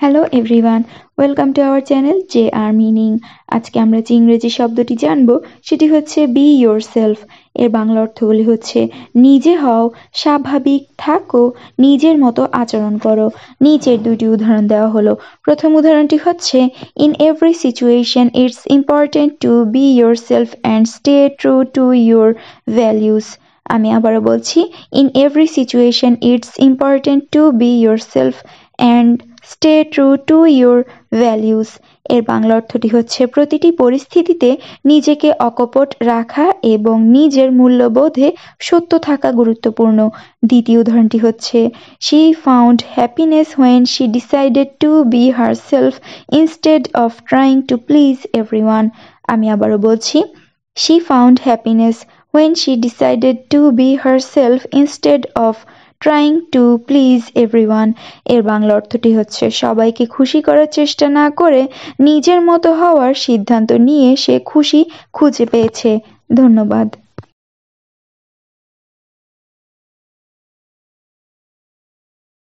Hello everyone, welcome to our channel J R meaning. আজকে আমরা যে ইংরেজি শব্দটি জানবো সেটি হচ্ছে বি ইয়োর সেলফ। এর বাংলা অর্থগুলি হচ্ছে নিজে হও, স্বাভাবিক থাকো, নিজের মতো আচরণ করো। নিচের দুইটি উদাহরণ দেওয়া হলো। প্রথম উদাহরণটি হচ্ছে in every situation it's important to B your self and stay true to your values. আমি আবারও বলছি, in every situation it's important to B your self and stay true to your values. এর বাংলা অর্থটি হচ্ছে প্রতিটি পরিস্থিতিতে নিজেকে অকপট রাখা এবং নিজের মূল্যবোধে সত্য থাকা গুরুত্বপূর্ণ। দ্বিতীয় উদাহরণটি হচ্ছে she found happiness when she decided to be herself instead of trying to please everyone. আমি আবারও বলছি, she found happiness when she decided to be herself instead of trying to please everyone. এর বাংলা অর্থটি হচ্ছে সবাইকে খুশি করার চেষ্টা না করে নিজের মতো হওয়ার সিদ্ধান্ত নিয়ে সে খুশি খুঁজে পেয়েছে। ধন্যবাদ।